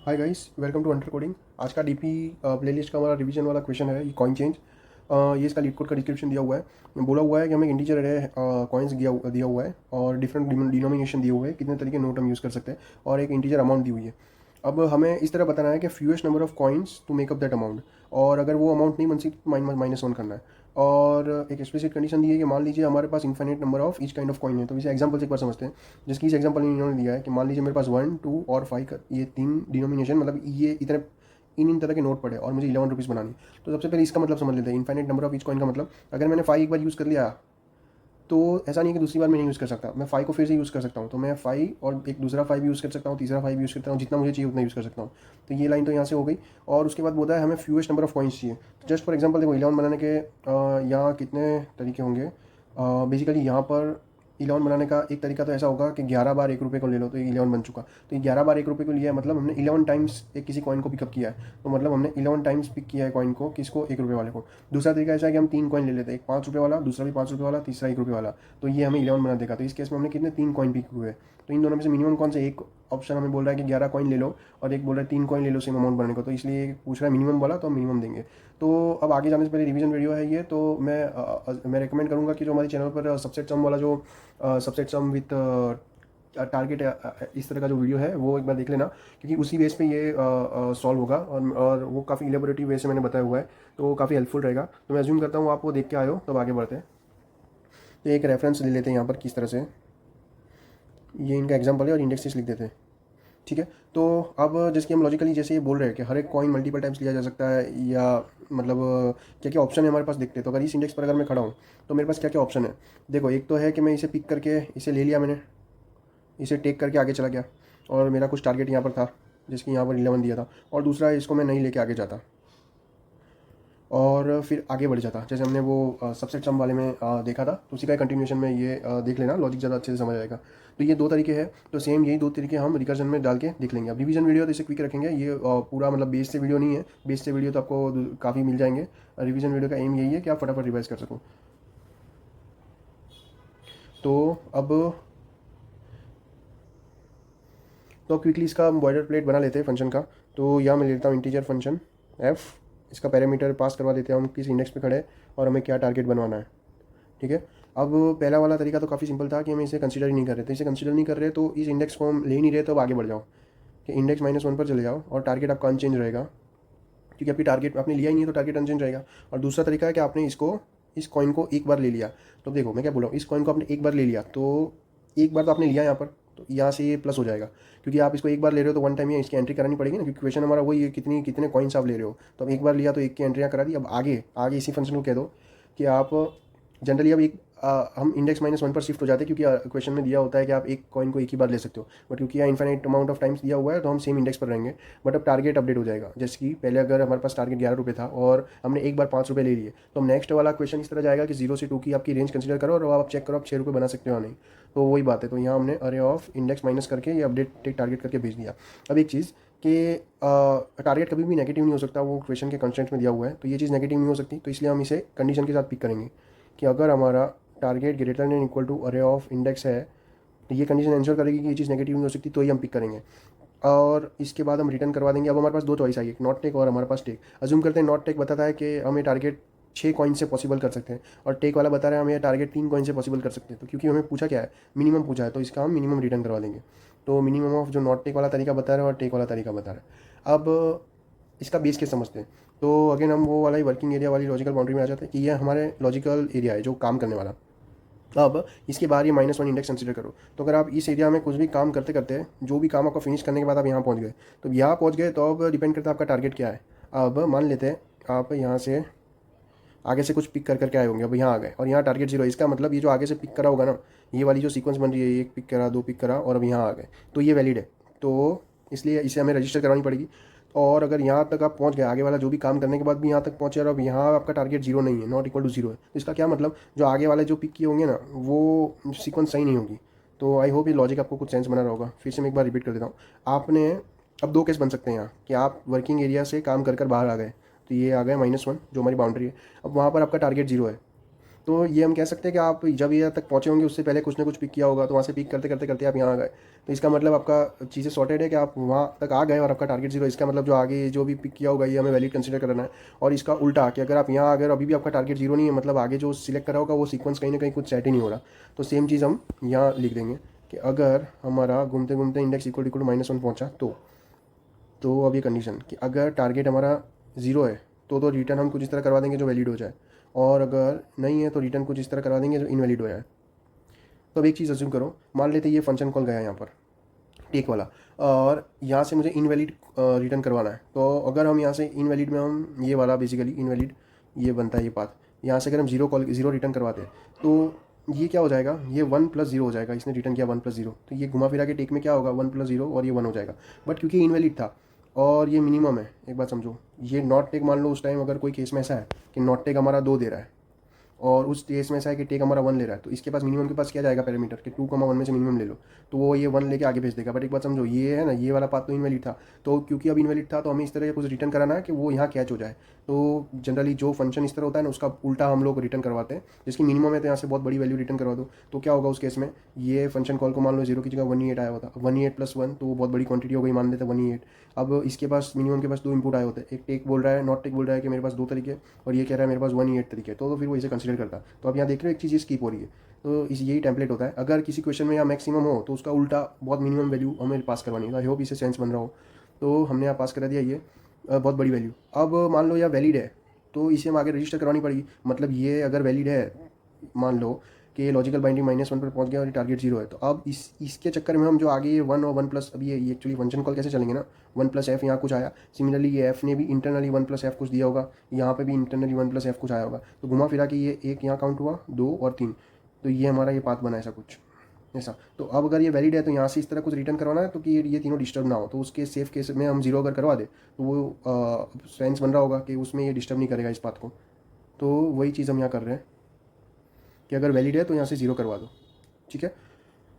Hi guys, welcome to under coding. आज का DP playlist का हमारा रिवीजन वाला क्वेश्चन है ये कॉइन चेंज। ये इसका लीड कोड का डिस्क्रिप्शन दिया हुआ है। बोला हुआ है कि हमें एक इंटीजर अरे कॉइन्स दिया हुआ है और डिफरेंट डिनोमिनेशन दिए हुए हैं, कितने तरीके नोट हम यूज़ कर सकते हैं और एक इंटीजर अमाउंट दी हुई है। अब हमें इस तरह बताना है कि fewest number of coins to make up that amount, और अगर वो अमाउंट नहीं बन सकती तो -1 करना है। और एक एक्सप्लिसिट कंडीशन दी है कि मान लीजिए हमारे पास infinite number of each kind of coin है। तो इसे एग्जांपल से एक बार समझते हैं, जिसकी इस एग्जांपल में इन्होंने दिया है कि मान लीजिए मेरे पास 1, 2 और 5 ये तीन डिनोमिनेशन, मतलब ये इतने इन तरह के नोट पड़े और मुझे 11 रुपीज़ बनानी। तो सबसे पहले इसका मतलब समझ लेते हैं। Infinite number of each coin का मतलब, अगर मैंने 5 एक बार यूज़ कर लिया तो ऐसा नहीं है कि दूसरी बार मैं नहीं यूज़ कर सकता। मैं 5 को फिर से यूज़ कर सकता हूँ। तो मैं 5 और एक दूसरा 5 यूज़ कर सकता हूँ, तीसरा 5 यूज़ करता हूँ, जितना मुझे चाहिए उतना यूज़ कर सकता हूँ। तो ये लाइन तो यहाँ से हो गई। और उसके बाद बोलता है हमें फ्यूएस्ट नंबर ऑफ कॉइन्स चाहिए। तो जस्ट फॉर एग्जांपल देखो, 11 बनाने के यहाँ कितने तरीके होंगे। बेसिकली यहाँ पर 11 बनाने का एक तरीका तो ऐसा होगा कि 11 बार 1 रुपये को ले लो तो ये 11 बन चुका। तो ये 11 बार 1 रुपये को लिया है, मतलब हमने 11 टाइम्स एक किसी कॉइन को पिकअप किया है। तो मतलब हमने 11 टाइम्स पिक किया है कॉइन को, किसको, 1 रुपये वाले को। दूसरा तरीका ऐसा है कि हम 3 कॉइन ले लेते हैं, एक 5 रुपये वाला, दूसरा भी 5 रुपये वाला, तीसरा 1 रुपये वाला। तो ये हमें 11 बना देगा। तो इस केस में हमने कितने 3 कॉइन पिक हुए। तो इन दोनों में से मिनिमम कौन से, एक ऑप्शन हमें बोल रहा है कि 11 कॉइन ले लो और एक बोल रहा है 3 कॉइन ले लो सेम अमाउंट बनाने को। तो इसलिए पूछ रहा है मिनिमम वाला, तो हम मिनिमम देंगे। तो अब आगे जाने से पहले रिवीजन वीडियो है ये, तो मैं रेकमेंड करूँगा कि जो हमारे चैनल पर सबसेट सम वाला जो सबसेट सम विथ टारगेट इस तरह का जो वीडियो है वो एक बार देख लेना, क्योंकि उसी बेस पे ये सॉल्व होगा और वो काफ़ी इलेबोरेटिव वे से मैंने बताया हुआ है, तो काफ़ी हेल्पफुल रहेगा। तो मैं अज्यूम करता हूँ आप वो देख के आए हो। तब आगे बढ़ते हैं। तो एक रेफरेंस ले लेते हैं यहाँ पर किस तरह से, ये इनका एग्जाम्पल है और इंडेक्सेस लिख देते हैं। ठीक है। तो अब जैसे हम लॉजिकली जैसे ये बोल रहे हैं कि हर एक कॉइन मल्टीपल टाइम्स लिया जा सकता है, या मतलब क्या क्या ऑप्शन है हमारे पास देखते हैं। तो अगर इस इंडेक्स पर अगर मैं खड़ा हूँ तो मेरे पास क्या क्या ऑप्शन है। देखो, एक तो है कि मैं इसे पिक करके इसे ले लिया, मैंने इसे टेक करके आगे चला गया और मेरा कुछ टारगेट यहाँ पर था जिसकी यहाँ पर 11 दिया था। और दूसरा, इसको मैं नहीं लेके आगे जाता और फिर आगे बढ़ जाता, जैसे हमने वो सबसेट सम वाले में देखा था। तो उसी का कंटिन्यूशन में ये देख लेना, लॉजिक ज़्यादा अच्छे से समझ आएगा। तो ये दो तरीके हैं, तो सेम यही दो तरीके हम रिकर्जन में डाल के देख लेंगे। अब रिवीजन वीडियो तो इसे क्विक रखेंगे, ये पूरा मतलब बेस से वीडियो नहीं है। बेस से वीडियो तो आपको काफ़ी मिल जाएंगे। रिवीजन वीडियो का एम यही है कि आप फटाफट रिवाइज कर सकूँ। तो अब तो क्विकली इसका बॉयलर प्लेट बना लेते हैं फंक्शन का। तो यहाँ मैं लेता हूँ इंटीजर फंक्शन एफ। इसका पैरामीटर पास करवा देते हैं हम किस इंडेक्स पे खड़े हैं और हमें क्या टारगेट बनवाना है। ठीक है। अब पहला वाला तरीका तो काफ़ी सिंपल था कि हम इसे कंसीडर ही नहीं कर रहे थे। इसे कंसीडर नहीं कर रहे तो इस इंडेक्स को हम ले ही नहीं रहे, तो अब आगे बढ़ जाओ कि इंडेक्स -1 पर चले जाओ और टारगेट आपका अनचेंज रहेगा, क्योंकि आपकी टारगेट आपने लिया ही नहीं है तो टारगेट अनचेंज रहेगा। और दूसरा तरीका है कि आपने इस कॉइन को एक बार ले लिया। तो देखो मैं क्या बोल रहा हूँ, इस कॉइन को आपने एक बार ले लिया, तो एक बार तो आपने लिया यहाँ पर, तो यहाँ से ये प्लस हो जाएगा, क्योंकि आप इसको एक बार ले रहे हो तो वन टाइम ये इसकी एंट्री करानी पड़ेगी ना, क्योंकि क्वेश्चन हमारा वही है कितने कॉइन्स आप ले रहे हो। तो अब एक बार लिया तो एक की एंट्रियाँ करा दी। अब आगे आगे इसी फंक्शन को कह दो कि आप जनरली अब हम इंडेक्स -1 पर शिफ्ट हो जाते हैं, क्योंकि क्वेश्चन में दिया होता है कि आप एक कॉइन को एक ही बार ले सकते हो। बट क्योंकि यहाँ इन्फिनिट अमाउंट ऑफ टाइम्स दिया हुआ है तो हम सेम इंडेक्स पर रहेंगे। बट अब टारगेट अपडेट हो जाएगा, जैसे कि पहले अगर हमारे पास टारगेट 11 रुपये था और हमने एक बार 5 रुपये ले लिए, तो हम नेक्स्ट वाला क्वेश्चन इस तरह जाएगा कि 0 से 2 की आपकी रेंज कंसीडर करो और आप चेक करो आप 6 रुपये बना सकते हो या नहीं। तो वही बात है। तो यहाँ हमने अरे ऑफ इंडेक्स माइनस करके ये अपडेट टेक टारगेट करके भेज दिया। अब एक चीज़ कि टारगेट कभी भी नेगेटिव नहीं हो सकता, वो क्वेश्चन के कंस्ट्रेंट्स में दिया हुआ है, तो ये चीज़ नेगेटिव नहीं हो सकती। तो इसलिए हम इसे कंडीशन के साथ पिक करेंगे कि अगर हमारा target greater than equal to array of index है, तो ये कंडीशन आंसर करेगी कि ये चीज़ नेगेटिव नहीं हो सकती, तो ही हम पिक करेंगे। और इसके बाद हम रिटर्न करवा देंगे। अब हमारे पास दो चॉइस आई, एक नॉट टेक और हमारे पास टेक। अज्यूम करते हैं नॉट टेक बताता है कि हमें टारगेट 6 कॉइन से पॉसिबल कर सकते हैं, और टेक वाला बता रहा है हमें टारगेट 3 कॉइन से पॉसिबल कर सकते हैं। तो क्योंकि हमें पूछा क्या है, मिनिमम पूछा है, तो इसका हम मिनिमम रिटर्न करवा देंगे। तो मिनिमम ऑफ जो नॉट टेक वाला तरीका बता रहा है और टेक वाला तरीका बता रहा है। अब इसका बेस केस समझते हैं। तो अगेन हम वो वाला ही वर्किंग एरिया वाली लॉजिकल बाउंड्री में आ जाते हैं कि ये हमारे लॉजिकल एरिया है जो काम करने वाला। अब इसके बाहर ये -1 इंडेक्स कंसीडर करो। तो अगर आप इस एरिया में कुछ भी काम करते करते, जो भी काम आपका फिनिश करने के बाद आप यहाँ पहुँच गए, तो यहाँ पहुँच गए तो अब डिपेंड करता है आपका टारगेट क्या है। अब मान लेते हैं आप यहाँ से आगे से कुछ पिक कर करके आए होंगे, अब यहाँ आ गए और यहाँ टारगेट 0 है। इसका मतलब ये जो आगे से पिक करा होगा ना, ये वाली जो सीक्वेंस बन रही है, एक पिक करा, दो पिक करा और अब यहाँ आ गए, तो ये वैलिड है। तो इसलिए इसे हमें रजिस्टर करवानी पड़ेगी। और अगर यहाँ तक आप पहुँच गए, आगे वाला जो भी काम करने के बाद भी यहाँ तक पहुँचे और अब यहाँ आपका टारगेट 0 नहीं है, नॉट इक्वल टू 0 है, तो इसका क्या मतलब, जो आगे वाले जो पिक किए होंगे ना वो सीक्वेंस सही नहीं होगी। तो आई होप ये लॉजिक आपको कुछ सेंस बना रहा होगा। फिर से मैं एक बार रिपीट कर देता हूँ। आपने अब दो केस बन सकते हैं यहाँ कि आप वर्किंग एरिया से काम कर बाहर आ गए, तो ये आ गए -1 जो हमारी बाउंड्री है। अब वहाँ पर आपका टारगेट 0 है, तो ये हम कह सकते हैं कि आप जब यहाँ तक पहुँचे होंगे उससे पहले कुछ ना कुछ पिक किया होगा, तो वहाँ से पिक करते करते करते आप यहाँ आ गए, तो इसका मतलब आपका चीज़ें सॉर्टेड है कि आप वहाँ तक आ गए और आपका टारगेट जीरो। इसका मतलब जो आगे जो भी पिक किया होगा ये हमें वैलिड कंसीडर करना है। और इसका उल्टा कि अगर आप यहाँ अगर अभी भी आपका टारगेट जीरो नहीं है, मतलब आगे जो सिलेक्ट करा होगा वो सीक्वेंस कहीं ना कहीं कुछ सेट ही नहीं हो रहा, तो सेम चीज़ हम यहाँ लिख देंगे कि अगर हमारा घूमते घूमते इंडेक्स इक्वल टू -1 पहुँचा तो अब ये कंडीशन कि अगर टारगेट हमारा ज़ीरो है तो रिटर्न हम कुछ इस तरह करवा देंगे जो वैलिड हो जाए, और अगर नहीं है तो रिटर्न कुछ इस तरह करवा देंगे जो इनवैलिड हो जाए। तो अब एक चीज़ अज्यूम करो, मान लेते ये फंक्शन कॉल गया यहाँ पर टेक वाला, और यहाँ से मुझे इनवैलिड रिटर्न करवाना है। तो अगर हम यहाँ से इनवैलिड में हम ये वाला बेसिकली इनवैलिड ये बनता है ये पाथ, यहाँ से अगर हम जीरो रिटर्न करवाते हैं तो ये क्या हो जाएगा, ये 1+0 हो जाएगा। इसने रिटर्न किया 1+0, तो ये घुमा फिरा के टेक में क्या होगा 1+0 और ये 1 हो जाएगा। बट क्योंकि इनवैलिड था और ये मिनिमम है, एक बात समझो, ये नॉट टेक मान लो उस टाइम अगर कोई केस में ऐसा है कि नॉट टेक हमारा 2 दे रहा है और उस केस में ऐसा है कि टेक हमारा 1 ले रहा है, तो इसके पास मिनिमम के पास क्या जाएगा पैरामीटर कि 2,1 में से मिनिमम ले लो, तो वो ये 1 लेके आगे भेज देगा। बट एक बात समझो, ये है ना ये वाला पाथ तो इनवैलिड था, तो क्योंकि अब इनवैलिड था तो हमें इस तरह का कुछ रिटर्न कराना है कि वो यहाँ कैच हो जाए। तो जनरली जो फंक्शन इस तरह होता है ना उसका उल्टा हम लोग रिटर्न करवाते हैं, जिसकी मिनिमम है तो यहाँ से बहुत बड़ी वैल्यू रिटर्न करवा दो। तो क्या होगा उस केस में, ये फंक्शन कॉल को मान लो 0 की जगह 128 आया होता, 128+1 तो वो बहुत बड़ी क्वांटिटी हो गई, मान लेते हैं 128। अब इसके पास मिनिमम के पास 2 इनपुट आए होते हैं, एक टेक बोल रहा है नॉट टेक बोल रहा है कि मेरे पास 2 तरीके, और ये कह रहा है मेरे पास 128 तरीके, तो फिर वो इसे कंसिडर करता। तो आप यहाँ देख रहे हो एक चीज़ स्किप हो रही है, तो इस यही टेम्पलेट होता है। अगर किसी क्वेश्चन में यहाँ मैक्सिमम हो तो उसका उल्टा बहुत मिनिमम वैल्यू हमें पास करवानी है। आई होप इसे सेंस बन रहा हो। तो हमने यहाँ पास करा दिया ये बहुत बड़ी वैल्यू। अब मान लो यह वैलिड है तो इसे हम आगे रजिस्टर करवानी पड़ेगी। मतलब ये अगर वैलिड है, मान लो कि लॉजिकल बाइंडिंग -1 पर पहुंच गया और ये टारगेट 0 है, तो अब इसके चक्कर में हम जो आगे ये 1 और 1+, अब ये एक्चुअली फंक्शन कॉल कैसे चलेंगे ना, 1+f यहाँ कुछ आया, सिमिलरली ये f ने भी इंटरनली 1+f कुछ दिया होगा, यहाँ पे भी इंटरनली 1+f कुछ आया होगा, तो घुमा फिरा कि ये एक यहाँ काउंट हुआ 2 और 3, तो ये हमारा ये पाथ बना ऐसा कुछ ऐसा। तो अब अगर ये वैलिड है तो यहाँ से इस तरह कुछ रिटर्न करवाना है तो कि ये तीनों डिस्टर्ब ना हो, तो उसके सेफ केस में हम 0 अगर करवा दे तो वो सेंस बन रहा होगा कि उसमें ये डिस्टर्ब नहीं करेगा इस पाथ को। तो वही चीज़ हम यहाँ कर रहे हैं कि अगर वैलिड है तो यहाँ से 0 करवा दो, ठीक है।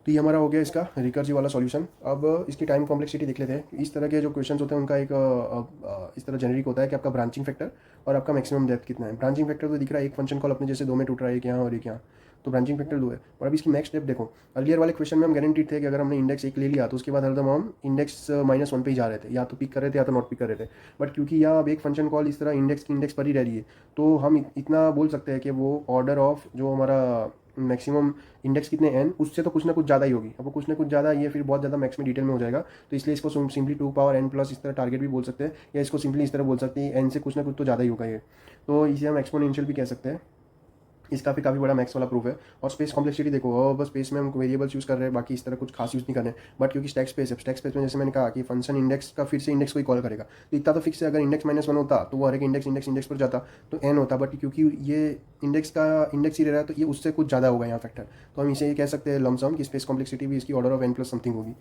तो ये हमारा हो गया इसका रिकर्सिव वाला सॉल्यूशन। अब इसकी टाइम कॉम्प्लेक्सिटी देख लेते हैं। इस तरह के जो क्वेश्चंस होते हैं उनका एक इस तरह जेनरिक होता है कि आपका ब्रांचिंग फैक्टर और आपका मैक्सिमम डेप्थ कितना है। ब्रांचिंग फैक्टर तो दिख रहा है एक फंक्शन कॉल अपने जैसे 2 में टूट रहा है, एक यहाँ और एक यहाँ, तो ब्रांचिंग फैक्टर 2 है। और अब इसकी मैक्स डेप्थ देखो, अर्लियर वाले क्वेश्चन में हम गारंटीड थे कि अगर हमने इंडेक्स 1 ले लिया तो उसके बाद हरदम हम इंडेक्स -1 पे ही जा रहे थे, या तो पिक कर रहे थे या तो नॉट पिक कर रहे थे। बट क्योंकि यहाँ अब एक फंक्शन कॉल इस तरह इंडेक्स की इंडेक्स पर ही रह रही है, तो हम इतना बोल सकते हैं कि वो ऑर्डर ऑफ जो हमारा मैक्सिमम इंडेक्स कितने n उससे तो कुछ ना कुछ ज़्यादा ही होगी। अब वो कुछ ना कुछ ज़्यादा, ये फिर बहुत ज़्यादा मैक्स में डिटेल में हो जाएगा, तो इसलिए इसको सिंपली 2n+ इस तरह टारगेट भी बोल सकते हैं, या इसको सिंपली इस तरह बोल सकते हैं n से कुछ ना कुछ तो ज़्यादा ही होगा ये, तो इसे हम एक्सपोनेंशियल भी कह सकते हैं। इसका भी काफ़ी बड़ा मैक्स वाला प्रूफ है। और स्पेस कॉम्प्लेक्सिटी देखो, और बस स्पेस में हम वेरिएबल्स यूज़ कर रहे हैं, बाकी इस तरह कुछ खास यूज़ नहीं कर रहे हैं। बट क्योंकि स्टैक स्पेस है, स्टैक स्पेस में जैसे मैंने कहा कि फंक्शन इंडेक्स का फिर से इंडेक्स को ही कॉल करेगा, तो इतना तो फिक्स है। अगर इंडेक्स -1 होता तो वो हर एक इंडेक्स पर जाता तो n होता, बट क्योंकि ये इंडेक्स ही रह रहा है तो ये उससे कुछ ज़्यादा होगा यहाँ फैक्टर, तो हम इसे ये कह सकते हैं लमसम कि स्पेस कॉम्प्लेक्सिटी भी इसकी ऑर्डर ऑफ n+ समथिंग होगी।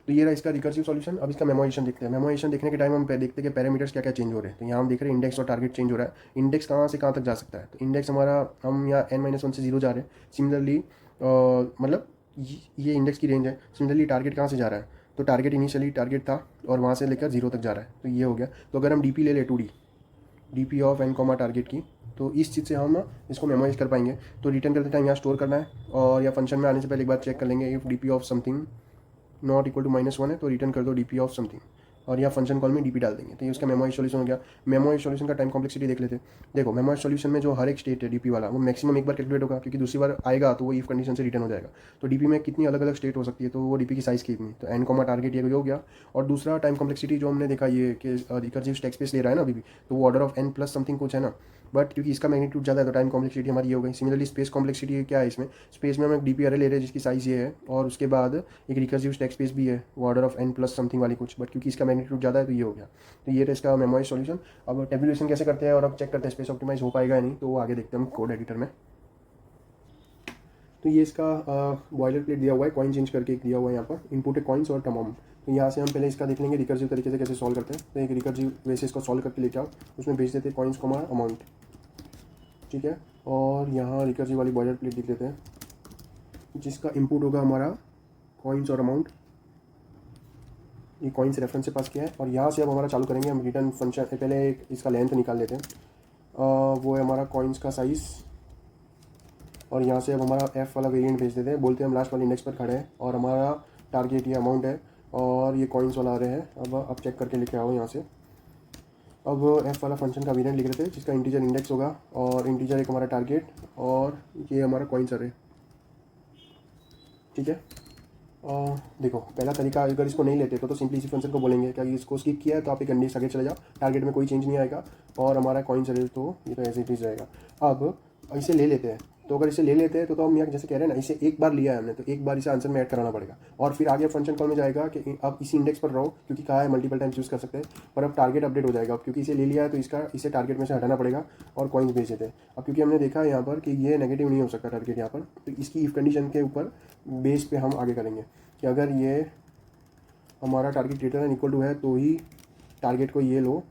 तो ये रहा इसका रिकर्सिव सॉल्यूशन। अब इसका मेमोरेशन देखते हैं। मेमोरेशन देखने के टाइम हम देखते हैं कि पैरामीटर्स क्या क्या चेंज हो रहे हैं। तो यहाँ हम देख रहे हैं इंडेक्स और टारगेट चेंज हो रहा है। इंडेक्स कहाँ से कहाँ तक जा सकता है, तो इंडेक्स हमारा हम यहाँ n-1 से 0 जा रहे हैं। सिमिलरली मतलब ये इंडेक्स की रेंज है। सिमिलरली टारगेट कहाँ से जा रहा है, तो टारगेट इनिशियली टारगेट था और वहाँ से लेकर 0 तक जा रहा है, तो ये हो गया। तो अगर हम डी पी ले लें 2D D of n target की, तो इस चीज़ से हम इसको मेमोराइज कर पाएंगे। तो रिटर्न करते टाइम यहाँ स्टोर करना है, और या फंक्शन में आने से पहले एक बार चेक कर लेंगे if D of something not equal to -1 है तो रिटर्न कर दो डी ऑफ समथिंग, और यहाँ फंक्शन कॉल में डी डाल देंगे, तो ये उसका मेमोराइज सॉल्यूशन हो गया। मेमोराइज सॉल्यूशन का टाइम कॉम्प्लेक्सिटी देख लेते हैं। देखो मेमोराइज सॉल्यूशन में जो हर एक स्टेट है डी वाला, वो मैक्सिमम एक बार कैलकुलेट होगा, क्योंकि दूसरी बार आएगा तो वो इफ कंडीशन से रिटर्न हो जाएगा। तो डी में कितनी अलग अलग स्टेट हो सकती है, तो वो डी की साइज़ कितनी, तो n टारगेट ये हो गया। और दूसरा टाइम कॉम्प्लेक्सिटी जो हमने देखा ये कि रिकर्सिव स्टैक स्पेस ले रहा है ना अभी भी, तो वो ऑर्डर ऑफ n+ समथिंग कुछ है ना, बट क्योंकि इसका मैग्नीट्यूड ज़्यादा है तो टाइम कॉम्प्लेक्सिटी हमारी ये हो गई। सिमिलरली स्पेस कॉम्प्लेक्सिटी क्या है इसमें, स्पेस में हम एक डी अरे ले रहे हैं जिसकी साइज़ ये है, और उसके बाद एक रिकर्सिव स्टैक स्पेस भी है वो ऑर्डर ऑफ n+ समथिंग वाली कुछ, बट क्योंकि इसका मैग्नीट्यूड ज़्यादा है तो ये हो गया। तो ये इसका मेमोराइज सॉल्यूशन। अब टेबुलेशन कैसे करते हैं और अब चेक करते हैं स्पेस ऑप्टिमाइज हो पाएगा या नहीं, तो वो आगे देखते हैं हम कोड एडिटर में। तो ये इसका बॉयलर प्लेट दिया हुआ है, कॉइन चेंज करके एक दिया हुआ है यहाँ पर, इनपुट है कॉइन्स और तमाम। तो यहाँ से हम पहले इसका देख लेंगे रिकर्सिव तरीके से कैसे सॉल्व करते हैं। तो एक रिकर्सिव वैसे इसको सॉल्व करके लेके आओ, उसमें भेज देते हैं कॉइन्स को हमारा अमाउंट, ठीक है। और यहाँ रिकर्सिव वाली बॉयलर प्लेट लिख देते हैं जिसका इनपुट होगा हमारा कॉइन्स और अमाउंट, ये कॉइन्स रेफरेंस से पास किया है। और यहाँ से अब हमारा चालू करेंगे हम रिटर्न फंक्शन। पहले एक इसका लेंथ निकाल लेते हैं, वो है हमारा कॉइन्स का साइज़ और यहाँ से अब हमारा एफ वाला वेरिएंट भेज देते हैं, बोलते हैं हम लास्ट वाले इंडेक्स पर खड़े हैं और हमारा टारगेट ये अमाउंट है और ये कॉइन्स वाला आ रहे हैं। अब चेक करके लेके आओ यहाँ से। अब एफ वाला फंक्शन का वेरिएंट लिख रहे थे जिसका इंटीजर इंडेक्स होगा और इंटीजर एक हमारा टारगेट और ये हमारा कॉइन्स अरे। ठीक है, देखो पहला तरीका, अगर इसको नहीं लेते तो सिंपली इसी फंक्शन को बोलेंगे क्या इसको स्किप किया है तो आप एक इंडेक्स आगे चले जाओ, टारगेट में कोई चेंज नहीं आएगा और हमारा कॉइन्स अरे तो ये तो ऐसे ही रहेगा। अब इसे ले लेते हैं, तो अगर इसे ले लेते हैं तो हम यहाँ जैसे कह रहे हैं ना, इसे एक बार लिया है हमने तो एक बार इसे आंसर में ऐड कराना पड़ेगा और फिर आगे फंक्शन कॉल में जाएगा कि अब इसी इंडेक्स पर रहो, क्योंकि कहा है मल्टीपल टाइम्स यूज़ कर सकते हैं, पर अब टारगेट अपडेट हो जाएगा। अब क्योंकि इसे ले लिया है तो इसे टारगेट में से हटाना पड़ेगा और कॉइन्स भेज देते हैं। अब क्योंकि हमने देखा है यहाँ पर कि ये नेगेटिव नहीं हो सकता टारगेट यहाँ पर, तो इसकी इफ कंडीशन के ऊपर बेस पे हम आगे करेंगे कि अगर ये हमारा target greater than equal to है तो ही टारगेट को ये लो,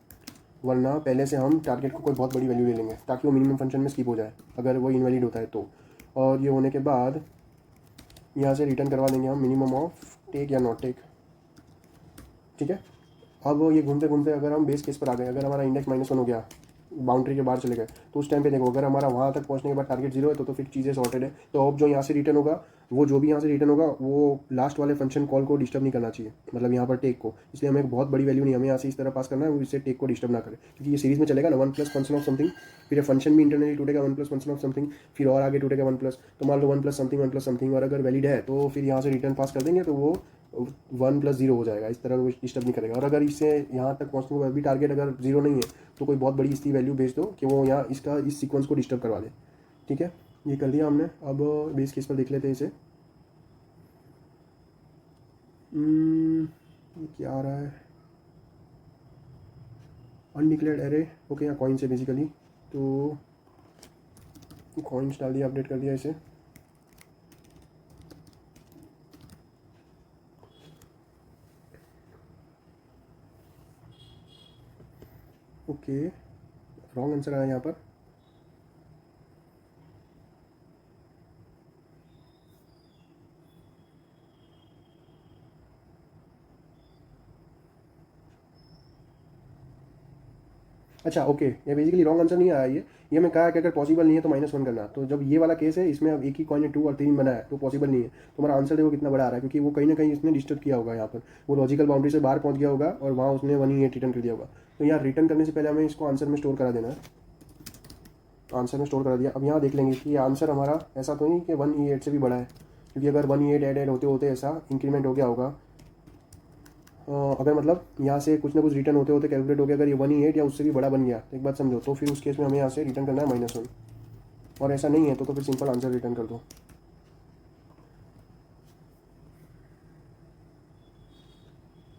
वरना पहले से हम टारगेट को कोई बहुत बड़ी वैल्यू ले लेंगे ताकि वो मिनिमम फंक्शन में स्किप हो जाए अगर वो इनवैलिड होता है तो। और ये होने के बाद यहाँ से रिटर्न करवा देंगे हम मिनिमम ऑफ टेक या नॉट टेक। ठीक है, अब ये घूमते घूमते अगर हम बेस केस पर आ गए, अगर हमारा इंडेक्स -1 हो गया, बाउंड्री के बाहर चले गए, तो उस टाइम पे देखो अगर हमारा वहाँ तक पहुँचने के बाद टारगेट 0 है तो फिर चीज़ें सॉर्टेड है। तो अब जो यहाँ से रिटर्न होगा, वो जो भी यहाँ से रिटर्न होगा वो लास्ट वाले फंक्शन कॉल को डिस्टर्ब नहीं करना चाहिए, मतलब यहाँ पर टेक को। इसलिए हमें एक बहुत बड़ी वैल्यू नहीं, हमें यहाँ से इस तरह पास करना है वो इससे टेक को डिस्टर्ब ना करे, क्योंकि ये सीरीज में चलेगा ना 1 प्लस फंक्शन ऑफ समथिंग, फिर फंक्शन भी इंटरनली टूटेगा 1 प्लस फंक्शन ऑफ समथिंग, फिर और आगे टूटेगा 1 प्लस, तो मान लो 1 प्लस समथिंग और अगर वैलिड है तो फिर यहाँ से रिटर्न पास कर देंगे तो वो 1 + 0 हो जाएगा। इस तरह वो डिस्टर्ब नहीं करेगा। और अगर इससे यहाँ तक पहुँचने के बाद भी टारगेट अगर 0 नहीं है तो कोई बहुत बड़ी इसकी वैल्यू भेज दो कि वो यहाँ इस सीक्वेंस को डिस्टर्ब करवा दे। ठीक है, ये कर दिया हमने। अब बेस केस पर देख लेते हैं इसे। ये क्या आ रहा है, अनडिक्लेयर्ड एरे। ओके, यहाँ कॉइन्स है बेसिकली, तो कॉइन्स डाल दिया, अपडेट कर दिया इसे। ओके, रॉन्ग आंसर आया यहाँ पर। अच्छा ओके, ये बेसिकली रॉन्ग आंसर नहीं आया। ये मैं कहा कि अगर पॉसिबल नहीं है तो -1 करना। तो जब ये वाला केस है, इसमें अब एक ही कॉइन ने 2 और 3 बनाया तो पॉसिबल नहीं है, तो हमारा आंसर देखो कितना बड़ा आ रहा है, क्योंकि वो कहीं ना कहीं इसने डिस्टर्ब किया होगा। यहाँ पर वो लॉजिकल बाउंड्री से बाहर पहुँच गया होगा और वहाँ उसने 1E8 रिटर्न कर दिया होगा। तो यार रिटर्न करने से पहले हमें इसको आंसर में स्टोर करा देना है। आंसर में स्टोर करा दिया। अब यहाँ देख लेंगे कि ये आंसर हमारा ऐसा तो नहीं कि 1E8 से भी बड़ा है, क्योंकि अगर 1E8 ऐड होते होते ऐसा इंक्रीमेंट हो गया होगा, अगर मतलब यहाँ से कुछ ना कुछ रिटर्न होते होते कैलकुलेट हो गया, अगर ये 1E8 या उससे भी बड़ा बन गया तो एक बात समझो, तो फिर उस केस में हमें यहाँ से रिटर्न करना है -1। और ऐसा नहीं है तो फिर सिंपल आंसर रिटर्न कर दो।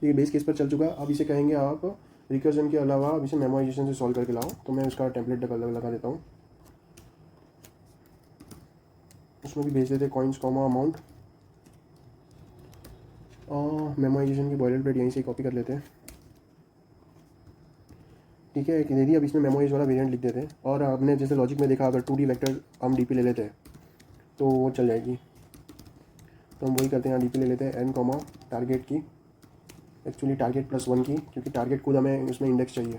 ये बेस केस पर चल चुका। अब इसे कहेंगे आप रिकर्जन के अलावा अब इसे मेमोराइजेशन से सॉल्व करके लाओ। तो मैं उसका टेम्पलेट लगा देता हूँ, उसमें भी भेज देते कॉइन्स कॉमा अमाउंट। मेमोराइजेशन की बॉयलर प्लेट यहीं से कॉपी कर लेते हैं। ठीक है, एक दे दी। अब इसमें मेमोराइज वाला वेरिएंट लिख देते हैं। और आपने जैसे लॉजिक में देखा, अगर 2D वेक्टर हम DP ले लेते हैं तो वो चल जाएगी। तो हम वही करते हैं, यहाँ DP ले लेते हैं n कॉमा टारगेट की, एक्चुअली टारगेट +1 की, क्योंकि टारगेट खुद हमें उसमें इंडेक्स चाहिए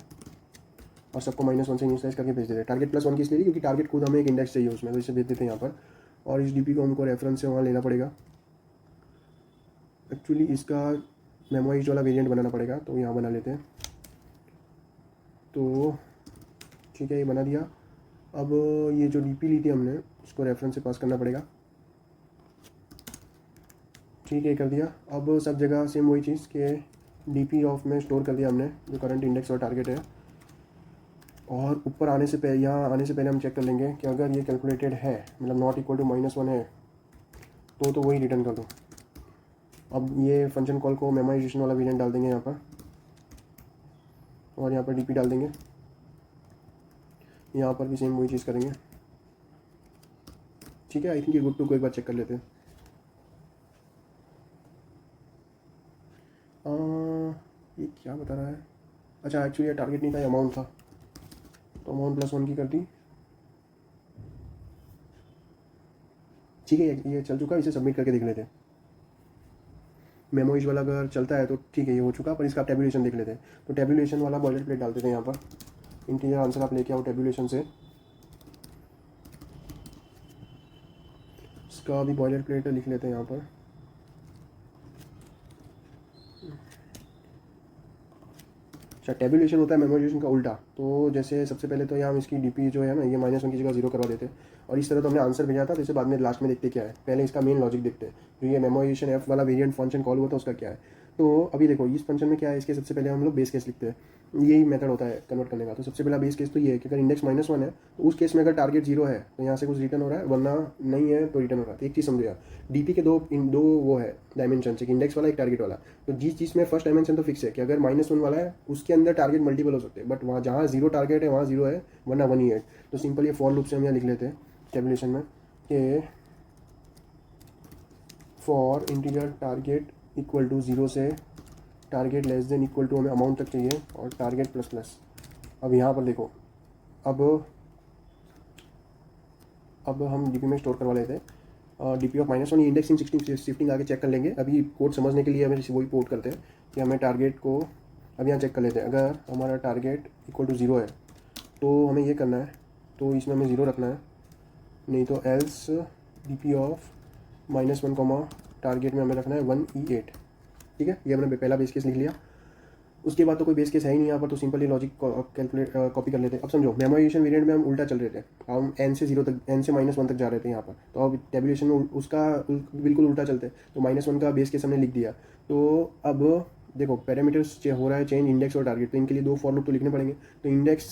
और सबको -1 से इनिशियलाइज करके भेज देते हैं। टारगेट +1 की इसलिए क्योंकि टारगेट खुद हमें एक इंडेक्स चाहिए उसमें, तो इसे भेज देते हैं यहाँ पर। और इस DP को हमको रेफरेंस से वहाँ लेना पड़ेगा। एक्चुअली इसका मेमोराइज वाला वेरिएंट बनाना पड़ेगा, तो यहाँ बना लेते हैं। तो ठीक है, ये बना दिया। अब ये जो DP ली थी हमने उसको रेफरेंस से पास करना पड़ेगा। ठीक है, कर दिया। अब सब जगह सेम वही चीज़ के DP ऑफ में स्टोर कर दिया हमने जो करंट इंडेक्स और टारगेट है। और ऊपर आने से पहले, यहाँ आने से पहले हम चेक कर लेंगे कि अगर ये कैलकुलेटेड है, मतलब नॉट इक्वल टू -1 है, तो वही रिटर्न कर दो। अब ये फंक्शन कॉल को मेमोराइजेशन वाला वेरिएंट डाल देंगे यहाँ पर, और यहाँ पर DP डाल देंगे। यहाँ पर भी सेम वही चीज़ करेंगे। ठीक है, आई थिंक ये गुड टू को एक बार चेक कर लेते हैं। ये क्या बता रहा है? अच्छा, एक्चुअली ये टारगेट नहीं था, ये अमाउंट था, तो अमाउंट +1 की कर दी। ठीक है, ये चल चुका। इसे सबमिट करके देख लेते हैं। मेमोइज वाला अगर चलता है तो ठीक है, ये हो चुका। पर इसका टेबुलेशन देख लेते हैं। तो टेबुलेशन वाला बॉयलर प्लेट डाल देते हैं यहाँ पर। इंटीजर आंसर आप लेके आओ टेबुलेशन से। इसका भी बॉयलर प्लेट लिख लेते हैं यहाँ पर। अच्छा, टेबुलेशन होता है मेमोराइजेशन का उल्टा। तो जैसे सबसे पहले तो यहाँ हम इसकी डीपी जो है ना, ये -1 की जगह 0 करवा देते हैं। और इस तरह तो हमने आंसर भेजा था, जैसे बाद में लास्ट में देखते क्या है। पहले इसका मेन लॉजिक देखते हैं, जो ये मेमोराइजेशन एफ वाला वेरिएंट फंक्शन कॉल हुआ था उसका क्या है। तो अभी देखो इस फंक्शन में क्या है, इसके सबसे पहले हम लोग बेस केस लिखते हैं। यही मेथड होता है कन्वर्ट करने का। तो सबसे पहला बेस केस तो ये है कि अगर इंडेक्स -1 है तो उस केस में अगर टारगेट 0 है तो यहाँ से कुछ रिटर्न हो रहा है, वरना नहीं है तो रिटर्न हो रहा है। तो एक चीज़ समझो यार, डीपी के दो वो है डायमेंशन, एक इंडेक्स वाला एक टारगेट वाला। तो जिस चीज़ में फर्स्ट डायमेंशन तो फिक्स है कि अगर -1 वाला है उसके अंदर टारगेट मल्टीपल हो सकते हैं, बट वहाँ जहाँ 0 टारगेट है वहाँ 0 है, वरना 1 ही है। तो सिंपल ये फॉर लूप से हम यहाँ लिख लेते हैं टेबुलेशन में कि for integer target equal to 0 से target less than equal to हमें अमाउंट तक चाहिए, और टारगेट प्लस प्लस। अब यहाँ पर देखो, अब हम डीपी में स्टोर करवा लेते हैं डीपी ऑफ -1। ये इंडेक्सिंग शिफ्टिंग आगे चेक कर लेंगे। अभी कोड समझने के लिए हमें वही पोर्ट करते हैं कि हमें टारगेट को अब यहाँ चेक कर लेते हैं। अगर हमारा टारगेट इक्वल टू 0 है तो हमें ये करना है, तो इसमें हमें 0 रखना है, नहीं तो else DP of -1 comma target में हमें रखना है 1E8। ठीक है, ये हमने पहला बेस केस लिख लिया। उसके बाद तो कोई बेस केस है ही नहीं यहाँ पर, तो सिंपली लॉजिक कैलकुलेट कॉपी कर लेते हैं। अब समझो मेमोराइजेशन वेरिएंट में हम उल्टा चल रहे थे, हम n से 0 तक, n से -1 तक जा रहे थे यहाँ पर। तो अब टेबुलेशन में उसका बिल्कुल उल्टा चलते, तो -1 का बेस केस हमने लिख दिया। तो अब देखो पैरामीटर्स हो रहा है चेंज इंडेक्स और टारगेट, तो इनके लिए 2 फॉर लूप तो लिखने पड़ेंगे। तो इंडेक्स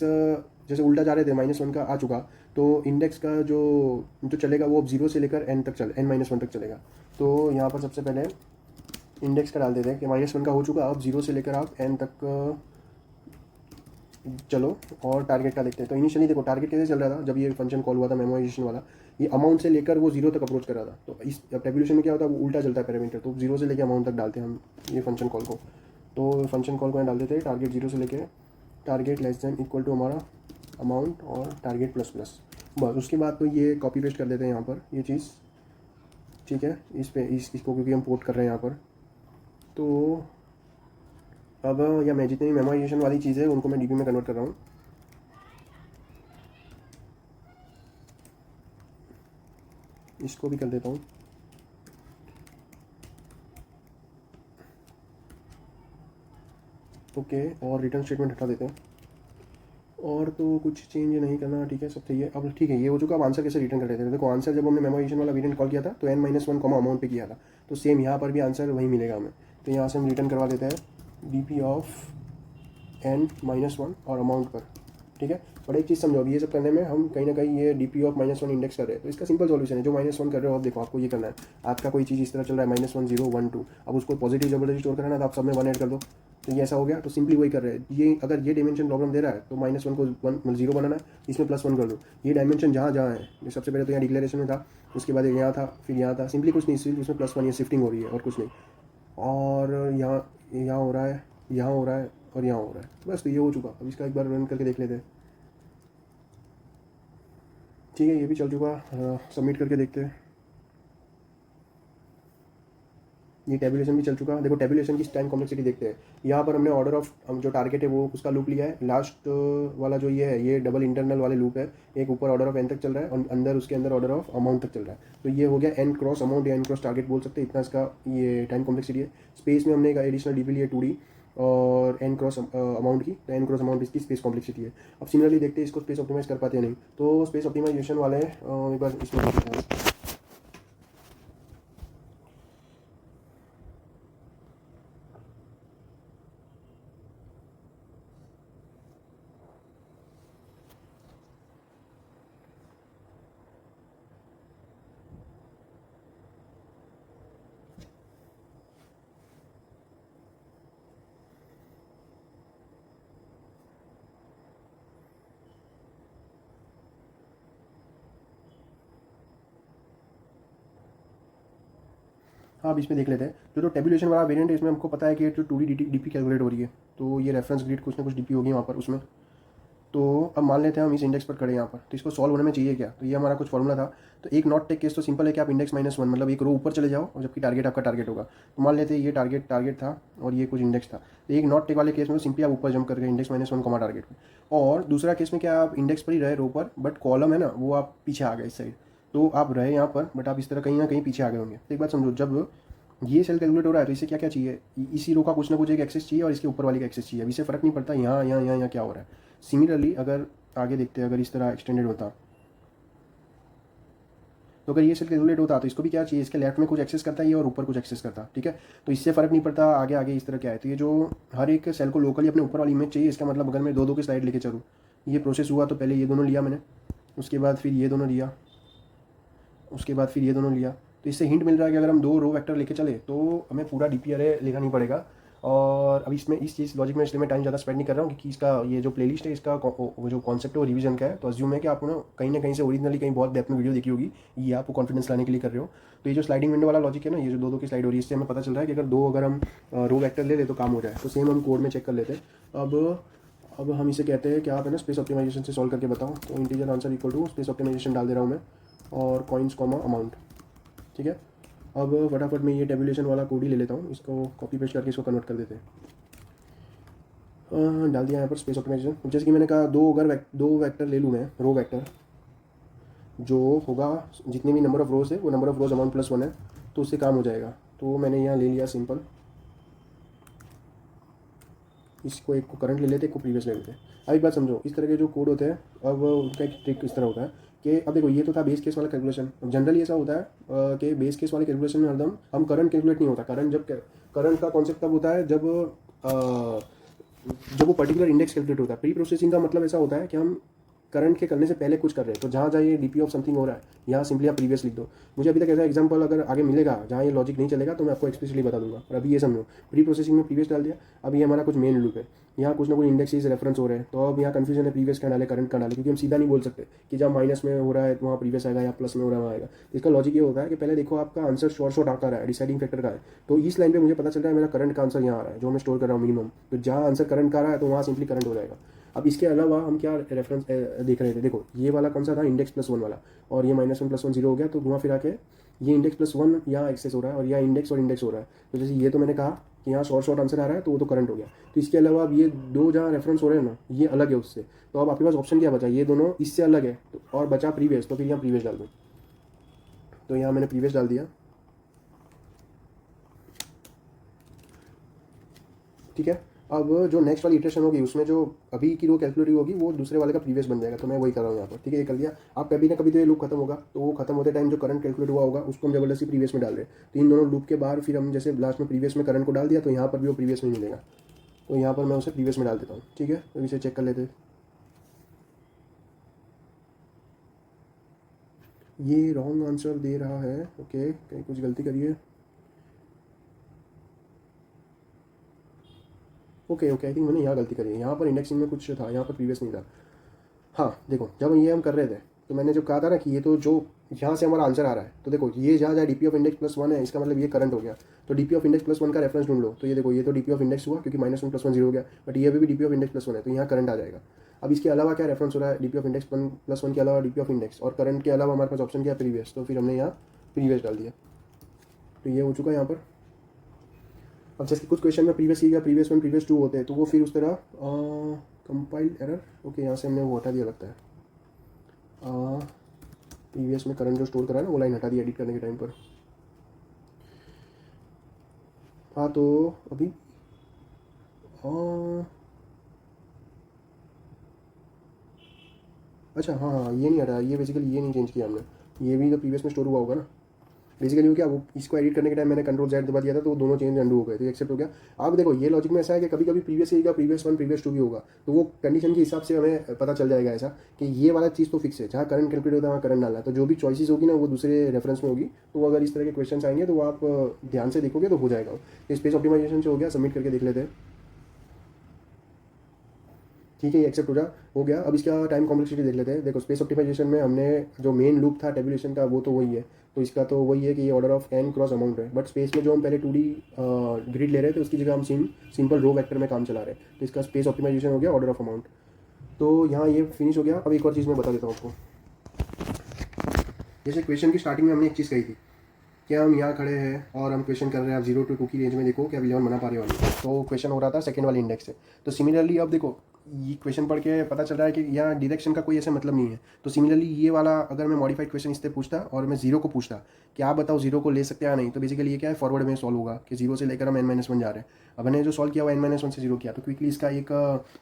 जैसे उल्टा जा रहे थे, -1 का आ चुका, तो इंडेक्स का जो चलेगा वो अब 0 से लेकर n तक n-1 तक चलेगा। तो यहाँ पर सबसे पहले इंडेक्स का डाल देते हैं कि -1 का हो चुका, अब 0 से लेकर आप n तक चलो, और टारगेट का देखते हैं। तो इनिशियली देखो टारगेट कैसे चल रहा था जब ये फंक्शन कॉल हुआ था मेमोराइजेशन वाला, ये अमाउंट से लेकर वो 0 तक अप्रोच कर रहा था। तो इस टेबुलेशन में क्या होता है, वो उल्टा चलता है पैरामीटर, तो 0 से लेकर अमाउंट तक डालते हैं हम ये फंक्शन कॉल को। तो फंक्शन कॉल को यहाँ डाल देते हैं टारगेट 0 से लेकर target less than equal to हमारा अमाउंट और टारगेट प्लस प्लस, बस। उसके बाद तो ये कॉपी पेस्ट कर देते हैं यहाँ पर ये चीज़, ठीक है, इसको क्योंकि हम पोर्ट कर रहे हैं यहाँ पर। तो अब या मैं जितनी मेमोराइजेशन वाली चीज़ है उनको मैं डीपी में कन्वर्ट कर रहा हूँ। इसको भी कर देता हूँ, ओके, और रिटर्न स्टेटमेंट हटा देते हैं। और तो कुछ चेंज नहीं करना, ठीक है, सब सही है। अब ठीक है, ये हो चुका। अब आंसर कैसे रिटर्न कर देते हैं। देखो आंसर जब हमने मेमोराइजेशन वाला वेरिएंट कॉल किया था तो n-1 कॉमा अमाउंट पे किया था, तो सेम यहाँ पर भी आंसर वही मिलेगा हमें। तो यहाँ से हम रिटर्न करवा देते हैं डीपी ऑफ n-1 और अमाउंट पर, ठीक है। बट एक चीज़ समझो, अभी ये सब करने में हम कहीं ना कहीं ये डीपी ऑफ -1 इंडेक्स कर रहे हैं, तो इसका सिंपल सॉल्यूशन है। जो -1 कर रहे हो, अब देखो आपको ये करना है, आपका कोई चीज़ इस तरह चल रहा है -1 0 1 2, अब उसको पॉजिटिव जबरदस्ती स्टोर करना है, तो आप सब में 1 ऐड कर दो, तो ये ऐसा हो गया। तो सिंपली वही कर रहे हैं। ये अगर ये डायमेंशन प्रॉब्लम दे रहा है तो -1 को 0 बनाना है, इसमें +1 कर दो। ये डायमेंशन जहाँ जहाँ है, ये सबसे पहले तो यहाँ डिक्लेरेशन में था, उसके बाद यहाँ था, फिर यहाँ था, सिंपली कुछ नहीं, सिर्फ उसमें +1 ये शिफ्टिंग हो रही है और कुछ नहीं। और यहाँ हो रहा है, यहाँ हो रहा है और यहाँ हो रहा है, बस। तो ये हो चुका। अब इसका एक बार रन करके देख लेते हैं। ठीक है, ये भी चल चुका, सबमिट करके देखते हैं। ये टेबुलेशन भी चल चुका। देखो टेबुलेशन की टाइम कॉम्प्लेक्सिटी देखते हैं। यहाँ पर हमने ऑर्डर ऑफ जो टारगेट है वो उसका लूप लिया है। लास्ट वाला जो ये है, ये डबल इंटरनल वाले लूप है। एक ऊपर ऑर्डर ऑफ n तक चल रहा है और अंदर उसके अंदर ऑर्डर ऑफ अमाउंट तक चल रहा है। तो ये हो गया n क्रॉस अमाउंट या n क्रॉस टारगेट बोल सकते हैं, इतना इसका ये टाइम कॉम्प्लेक्सिटी है। स्पेस में हमने एक एडिशनल डीपी लिया 2D और n क्रॉस अमाउंट की, तो n क्रॉस अमाउंट इसकी स्पेस कॉम्प्लेक्सिटी है। अब सिमिलरली देखते हैं इसको स्पेस ऑप्टिमाइज कर पाते हैं नहीं। तो स्पेस ऑप्टिमाइजेशन वाले एक बार इसमें हाँ, अब इसमें देख लेते हैं। जो टेबुलेशन वाला वेरिएंट है इसमें हमको पता है कि जो 2D डीपी कैलकुलेट हो रही है, तो ये रेफरेंस ग्रिड कुछ ना कुछ डीपी होगी वहाँ पर उसमें। तो अब मान लेते हैं हम इस इंडेक्स पर खड़े यहाँ पर, तो इसको सॉल्व होने में चाहिए क्या, तो ये हमारा कुछ फॉर्मूला था। तो एक नॉट टेक केस तो सिंपल है कि आप इंडेक्स -1 मतलब एक रो ऊपर चले जाओ और जबकि टारगेट आपका टारगेट होगा। तो मान लेते हैं ये टारगेट था और ये कुछ इंडेक्स था। तो एक नॉट टेक वाले केस में सिंपली आप ऊपर जंप करके इंडेक्स -1 कॉमा टारगेट में। और दूसरा केस में क्या, आप इंडेक्स पर ही रहे रो पर, बट कॉलम है ना वो आप पीछे आ गए इस साइड। तो आप रहे यहाँ पर, बट आप इस तरह कहीं ना कहीं पीछे आ गए होंगे। तो एक बात समझो, जब ये सेल कैलकुलेट हो रहा है तो इसे क्या क्या चाहिए, इसी रो का कुछ ना कुछ एक एक्सेस चाहिए और इसके ऊपर वाली का एक्सेस चाहिए। अब इसे फ़र्क नहीं पड़ता यहाँ यहाँ यहाँ यहाँ क्या हो रहा है। सिमिलरली अगर आगे देखते हैं, अगर इस तरह एक्सटेंडेड होता, तो अगर ये सेल कैलकुलेट होता तो इसको भी क्या चाहिए, इसके लेफ्ट में कुछ एक्सेस करता है ये और ऊपर कुछ एक्सेस करता, ठीक है। तो इससे फ़र्क नहीं पड़ता आगे आगे इस तरह क्या है। तो ये जो हर एक सेल को लोकली अपने ऊपर वाली इमेज चाहिए, इसका मतलब अगर मैं दो दो की स्लाइड लेके चलूँ, ये प्रोसेस हुआ तो पहले ये दोनों लिया मैंने, उसके बाद फिर ये दोनों लिया, उसके बाद फिर ये दोनों लिया। तो इससे हिंट मिल रहा है कि अगर हम दो रो वेक्टर लेके चले तो हमें पूरा डीपी अरे लेना नहीं पड़ेगा। और अब इसमें इस चीज़ लॉजिक में इसलिए मैं टाइम ज़्यादा स्पेंड नहीं कर रहा हूँ क्योंकि इसका ये जो प्लेलिस्ट है इसका वो जो कॉन्सेप्ट है वो रिवीजन का है। तो अज्यूम है कि आपको ना कहीं से ओरिजिनली कहीं बहुत डेप्थ में वीडियो देखी होगी, ये आपको कॉन्फिडेंस लाने के लिए कर रहे हो। तो ये जो स्लाइडिंग विंडो वाला लॉजिक है ना, ये जो दो दो की स्लाइड हो रही है, इससे हमें पता चल रहा है कि अगर हम रो वेक्टर ले ले तो काम हो जाए। तो सेम हम कोड में चेक कर लेते हैं। अब हम इसे कहते हैं कि आप है ना स्पेस ऑप्टिमाइजेशन से सॉल्व करके बताओ। तो integer answer equal to space optimization डाल दे रहा हूँ मैं और कॉइन्स कॉमा अमाउंट, ठीक है। अब फटाफट मैं ये टेबुलेशन वाला कोड ही ले लेता हूँ, इसको कॉपी पेस्ट करके इसको कन्वर्ट कर देते हैं। डाल दिया यहाँ पर स्पेस ऑप्टिमाइजेशन। जैसे कि मैंने कहा दो वेक्टर ले लूँ मैं, रो वेक्टर जो होगा जितने भी नंबर ऑफ रोज है वो number of rose amount plus 1 है, तो उससे काम हो जाएगा। तो मैंने यहाँ ले लिया सिंपल, इसको एक को करंट ले लेते, एक को प्रीवियस ले लेते। अब एक बात समझो, इस तरह के जो कोड होते हैं अब उनका एक ट्रिक इस तरह होता है कि अब देखो ये तो था बेस केस वाला कैलकुलेशन। अब जनरली ऐसा होता है कि बेस केस वाले कैलकुलेशन में हरदम हम करंट कैलकुलेट नहीं होता। करंट का कॉन्सेप्ट तब होता है जब वो पर्टिकुलर इंडेक्स कैलकुलेट होता है। प्री प्रोसेसिंग का मतलब ऐसा होता है कि हम करंट के करने से पहले कुछ कर रहे हैं। तो जहाँ ये डीपी ऑफ समथिंग हो रहा है, यहाँ सिंपली आप प्रीवियस लिख दो। मुझे अभी तक ऐसा एग्जांपल अगर आगे मिलेगा जहाँ ये लॉजिक नहीं चलेगा तो मैं आपको एक्सप्लिसिटली बता दूंगा। और अभी ये समझो, प्री प्रोसेसिंग में प्रीवियस डाल दिया, अब ये हमारा कुछ मेन लूप है, यहाँ कुछ ना कुछ इंडेक्सेस रेफरेंस हो रहे हैं। तो अब यहाँ कन्फ्यूजन है प्रीवियस का डाले करंट का डाले, क्योंकि हम सीधा नहीं बोल सकते कि जहाँ माइनस में हो रहा है तो वहाँ प्रीवियस आएगा या प्लस में हो रहा है वहाँ आएगा। तो इसका लॉजिक ये होता है कि पहले देखो आपका आंसर शॉर्ट आता रहा है, डिसाइडिंग फैक्टर का है। तो इस लाइन पे मुझे पता चल रहा है मेरा करंट का आंसर यहाँ आ रहा है जो मैं स्टोर कर रहा हूँ मिनिमम। तो जहाँ आंसर करंट का आ रहा है तो वहाँ सिंपली करंट हो जाएगा। अब इसके अलावा हम क्या रेफरेंस देख रहे थे, देखो ये वाला कौन सा था, इंडेक्स प्लस 1 वाला, और ये -1 + 1 0 हो गया। तो घुमा फिरा के ये इंडेक्स प्लस 1 यहाँ एक्सेस हो रहा है और यहाँ इंडेक्स और इंडेक्स हो रहा है। तो जैसे ये तो मैंने कहा कि यहाँ शॉर्ट आंसर आ रहा है तो वो तो करंट हो गया। तो इसके अलावा अब ये दो जहाँ रेफरेंस हो रहे हैं ना, ये अलग है उससे। तो अब आपके पास ऑप्शन क्या बचा, ये दोनों इससे अलग है और बचा प्रीवियस। तो फिर यहाँ प्रीवियस डाल दो। तो यहाँ मैंने प्रीवियस डाल दिया, ठीक है। अब जो नेक्स्ट वाली इटरेशन होगी उसमें जो अभी की रो कैलकुलेट होगी वो दूसरे वाले का प्रीवियस बन जाएगा। तो मैं वही कर रहा हूँ यहाँ पर, ठीक है। ये कर दिया। आप कभी ना कभी तो ये लूप खत्म होगा, तो वो खत्म होते टाइम जो करंट कैलकुलेट हुआ होगा उसको हम जबरदस्ती प्रीवियस में डाल रहे हैं। तो इन दोनों लूप के बाद फिर हम जैसे लास्ट में प्रीवियस में करंट को डाल दिया तो यहाँ पर भी वो प्रीवियस में मिलेगा। तो यहाँ पर मैं उसे प्रीवियस में डाल देता हूँ, ठीक है। तो इसे चेक कर लेते हैं। ये रॉन्ग आंसर दे रहा है, ओके, कहीं कुछ गलती करिए। ओके आई थिंक मैंने यहाँ गलती करी है। यहाँ पर इंडेक्सिंग में कुछ था, यहाँ पर प्रीवियस नहीं था। हाँ देखो, जब ये हम कर रहे थे तो मैंने जब कहा था ना कि ये तो जो यहाँ से हमारा आंसर आ रहा है, तो देखो ये जहाँ जहाँ डीपी ऑफ इंडेक्स प्लस 1 है इसका मतलब ये करंट हो गया। तो डीपी ऑफ इंडेक्स प्लस 1 का रेफरेंस ढूंढ लो। तो ये देखो, ये तो डीपी ऑफ इंडेक्स हुआ क्योंकि -1 + 1 0 हो गया, बट ये भी डीपी ऑफ इंडेक्स प्लस 1 है तो यहाँ करंट आ जाएगा। अब इसके अलावा क्या रेफरेंस हो रहा है, डीपी ऑफ इंडेक्स प्लस 1 के अलावा डीपी ऑफ इंडेक्स और करंट के अलावा हमारे पास ऑप्शन क्या है, प्रीवियस। तो फिर हमने यहाँ प्रीवियस डाल दिया। तो ये हो चुका है यहाँ पर। अब जैसे कुछ क्वेश्चन में प्रीवियस ही या प्रीवियस 1 प्रीवियस 2 होते हैं तो वो फिर उस तरह कंपाइल एरर, ओके, यहाँ से हमने वो हटा दिया लगता है। प्रीवियस में करंट जो स्टोर करा है ना वो लाइन हटा दी एडिट करने के टाइम पर। हाँ तो अभी अच्छा हाँ ये नहीं हटा, ये बेसिकली ये नहीं चेंज किया हमने, ये भी तो प्रीवियस में स्टोर हुआ होगा ना। बेसिकली वो क्या, वो इसको एडिट करने के टाइम मैंने Ctrl+Z दबा दिया था तो वो दोनों चेंज अंडू हो गए, तो एक्सेप्ट हो गया। अब देखो ये लॉजिक में ऐसा है कि कभी कभी प्रीवियस ही प्रीवियस 1 प्रीवियस 2 भी होगा, तो वो कंडीशन के हिसाब से हमें पता चल जाएगा ऐसा कि ये वाला चीज़ तो फिक्स है, जहाँ करंट कैलकुलेट होता है वहाँ करंट डालना है। तो जो भी चॉइसेस होगी ना वो दूसरे रेफरेंस में होगी। तो वो अगर इस तरह के क्वेश्चन आएंगे तो वो आप ध्यान से देखोगे तो हो जाएगा। तो स्पेस ऑप्टिमाइजेशन से हो गया, सबमिट करके देख लेते हैं। ठीक है, ये एक्सेप्ट हो गया। अब इसका टाइम कॉम्प्लेक्सिटी देख लेते हैं। देखो स्पेस ऑप्टिमाइजेशन में हमने जो मेन लूप था टेबुलेशन का वो तो वही है, तो इसका तो वही है कि ये order of n cross amount है। बट स्पेस में जो हम पहले 2D ग्रिड ले रहे थे उसकी जगह हम सिंपल रो वेक्टर में काम चला रहे हैं। तो इसका स्पेस ऑप्टिमाइजेशन हो गया ऑर्डर ऑफ अमाउंट। तो यहाँ ये फिनिश हो गया। अब एक और चीज़ मैं बता देता हूँ आपको। जैसे क्वेश्चन की स्टार्टिंग में हमने एक चीज़ कही थी कि हम यहाँ खड़े हैं और हम क्वेश्चन कर रहे हैं, आप 0 to 2 की रेंज में देखो कि आप 11 बना पा रहे हो। तो क्वेश्चन हो रहा था सेकंड वाले इंडेक्स से। तो सिमिलरली अब देखो ये क्वेश्चन पढ़ के पता चल रहा है कि यहाँ डायरेक्शन का कोई ऐसा मतलब नहीं है। तो सिमिलरली ये वाला अगर मैं मॉडिफाइड क्वेश्चन इससे पूछता और मैं जीरो को पूछता कि आप बताओ जीरो को ले सकते हैं या नहीं, तो बेसिकली ये क्या है, फॉरवर्ड में सॉल्व होगा कि जीरो से लेकर हम n-1 जा रहे हैं। अब मैंने जो सॉल्व किया वो n-1 से जीरो किया। तो क्विकली इसका एक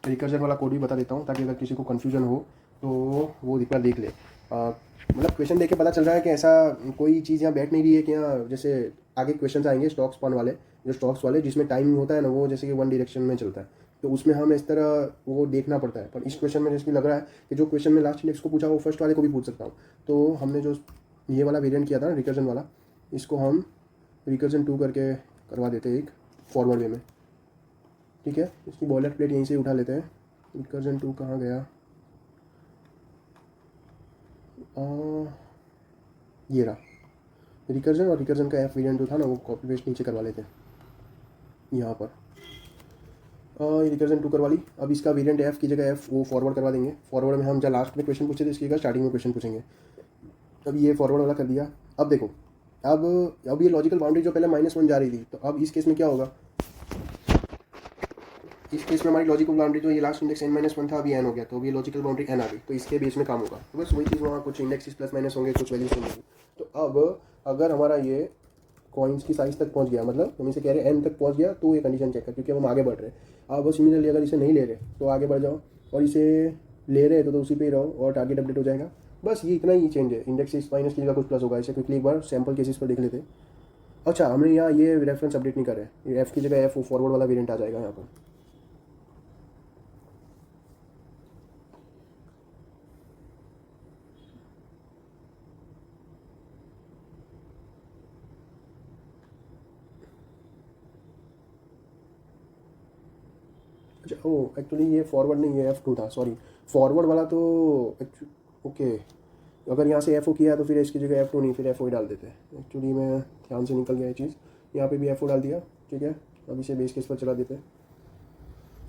रिकर्जन वाला कोड भी बता देता हूँ ताकि अगर किसी को कन्फ्यूजन हो तो वो एक बार देख ले। मतलब क्वेश्चन देख के पता चल रहा है कि ऐसा कोई चीज़ यहाँ बैठ नहीं रही है कि यहाँ जैसे आगे क्वेश्चन आएंगे स्टॉक्स पॉन वाले, जो स्टॉक्स वाले जिसमें टाइम होता है ना, वो जैसे कि वन डायरेक्शन में चलता है, तो उसमें हम इस तरह वो देखना पड़ता है। पर इस क्वेश्चन में जैसे लग रहा है कि जो क्वेश्चन में लास्ट इंडेक्स को पूछा वो फर्स्ट वाले को भी पूछ सकता हूँ। तो हमने जो ये वाला वेरिएंट किया था ना रिकर्जन वाला, इसको हम रिकर्जन 2 करके करवा देते हैं एक फॉरवर्ड वे में। ठीक है, इसकी बॉयलर प्लेट यहीं से उठा लेते हैं। रिकर्जन 2 कहाँ गया, ये रहा रिकर्जन। और रिकर्जन का एफ वेरिएंट जो था ना वो कॉपी पेस्ट नीचे करवा लेते हैं यहाँ पर। रिकर्जन 2 करवा ली। अब इसका वेरिएंट एफ की जगह एफ वो फॉरवर्ड करवा देंगे। फॉरवर्ड में हम जब लास्ट में क्वेश्चन पूछे थे इसकी जगह स्टार्टिंग में क्वेश्चन पूछेंगे। अब ये फॉरवर्ड वाला कर दिया। अब देखो, अब ये लॉजिकल बाउंड्री जो पहले -1 जा रही थी, तो अब इस केस में क्या होगा, इस केस में हमारी लॉजिकल बाउंड्री जो ये लास्ट इंडेक्स n-1 था, अभी n हो गया, तो अभी लॉजिकल बाउंड्री n आ गई, तो इसके बेस में काम होगा। तो बस वही चीज़, वहाँ कुछ इंडेक्स प्लस माइनस होंगे, कुछ वैल्यूज होंगे। तो अब अगर हमारा ये कॉइन्स की साइज तक पहुंच गया, मतलब हम इसे कह रहे हैं n तक पहुंच गया, तो ये कंडीशन चेक कर, क्योंकि हम आगे बढ़ रहे हैं। अब सिमिलरली अगर इसे नहीं ले रहे तो आगे बढ़ जाओ, और इसे ले रहे तो उसी पे ही रहो और टारगेट अपडेट हो जाएगा। बस ये इतना ही चेंज है। इंडेक्स माइनस की जगह कुछ प्लस होगा। इसे क्विकली एक बार सैम्पल केसेस पर देख लेते हैं। अच्छा, हमने यहाँ ये रेफरेंस अपडेट नहीं कर रहे, एफ की जगह एफ फॉरवर्ड वाला वेरिएंट आ जाएगा यहाँ पर। अच्छा, ओ एक्चुअली ये फॉरवर्ड नहीं, ये F2 था, सॉरी। फॉरवर्ड वाला तो ओके, अगर यहाँ से FO किया है तो फिर इसकी जगह F2 नहीं, फिर FO ही डाल देते हैं। एक्चुअली मैं ध्यान से निकल गया ये चीज़। यहाँ पे भी FO डाल दिया, ठीक है। अब इसे बेस केस पर चला देते हैं।